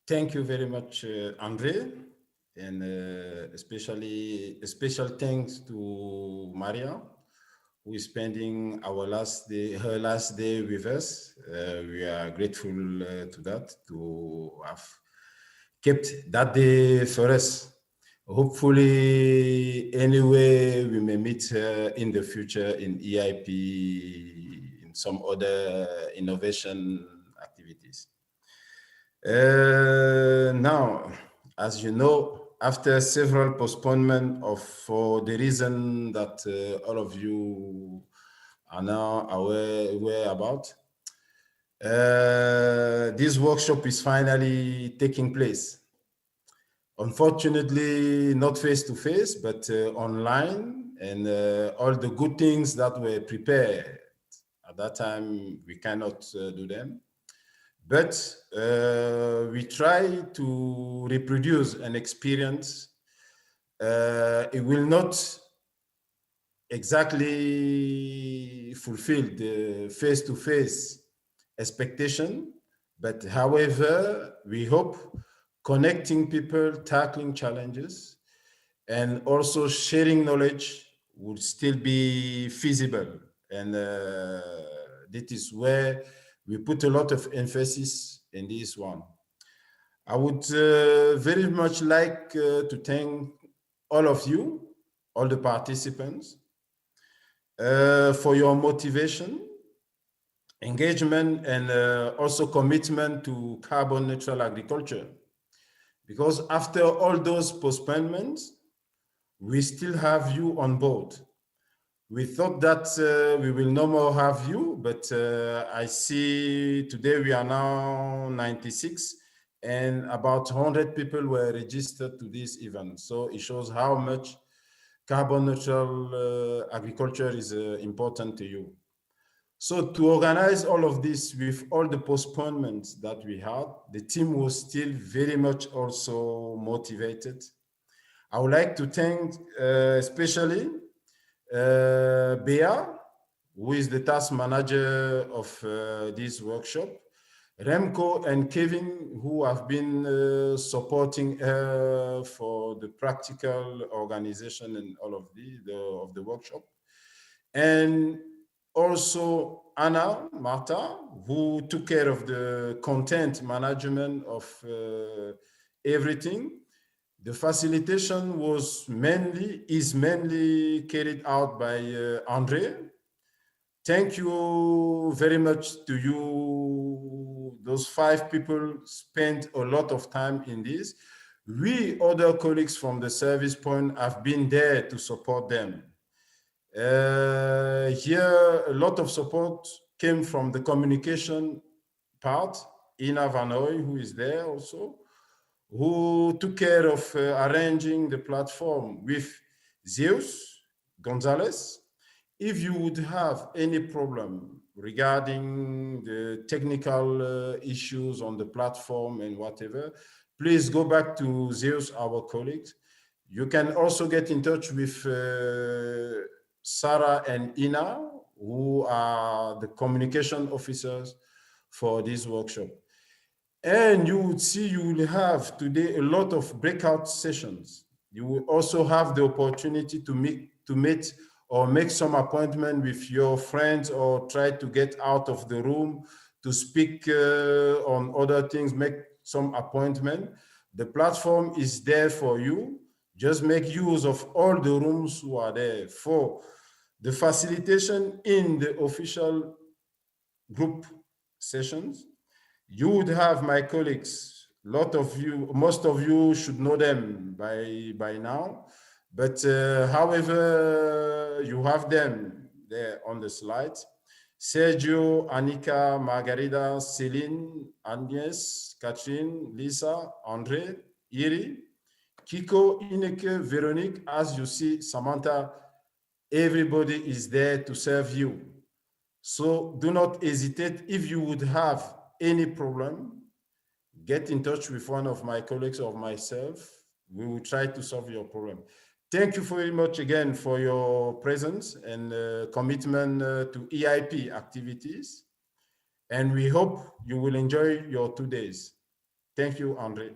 Thank you very much, Andre, and especially a special thanks to Maria, who is spending her last day with us. We are grateful to that, to have kept that day for us. Hopefully, anyway, we may meet her in the future in EIP, in some other innovation activities. Now, as you know, after several postponement for the reason that all of you are now aware about, this workshop is finally taking place. Unfortunately, not face-to-face, but online, and all the good things that were prepared at that time, we cannot do them. But we try to reproduce an experience. It will not exactly fulfill the face-to-face expectation, but however, we hope connecting people, tackling challenges, and also sharing knowledge would still be feasible. And that is where we put a lot of emphasis in this one. I would very much like to thank all of you, all the participants, for your motivation, engagement, and also commitment to carbon neutral agriculture. Because after all those postponements, we still have you on board. We thought that we will no more have you, but I see today we are now 96 and about 100 people were registered to this event. So it shows how much carbon neutral agriculture is important to you. So to organize all of this with all the postponements that we had, the team was still very much also motivated. I would like to thank especially Bea, who is the task manager of this workshop, Remco and Kevin, who have been supporting her for the practical organization and all of the workshop, and also Anna Marta, who took care of the content management of everything. The facilitation is mainly carried out by Andre. Thank you very much to you. Those 5 people spent a lot of time in this. We, other colleagues from the service point, have been there to support them. Here, a lot of support came from the communication part, Ina Vanoy, who is there also, who took care of arranging the platform with Zeus Gonzalez. If you would have any problem regarding the technical issues on the platform and whatever, please go back to Zeus, our colleague. You can also get in touch with Sarah and Ina, who are the communication officers for this workshop. And you would see you will have today a lot of breakout sessions. You will also have the opportunity to meet or make some appointment with your friends or try to get out of the room to speak on other things, make some appointment. The platform is there for you. Just make use of all the rooms who are there. For the facilitation in the official group sessions, you would have my colleagues. Most of you should know them by now, but however, you have them there on the slides. Sergio, Annika, Margarida, Celine, Agnes, Catherine, Lisa, Andre, Iri, Kiko, Ineke, Veronique, as you see, Samantha, everybody is there to serve you. So do not hesitate. If you would have any problem, get in touch with one of my colleagues or myself. We will try to solve your problem. Thank you very much again for your presence and commitment to EIP activities. And we hope you will enjoy your 2 days. Thank you, Andre.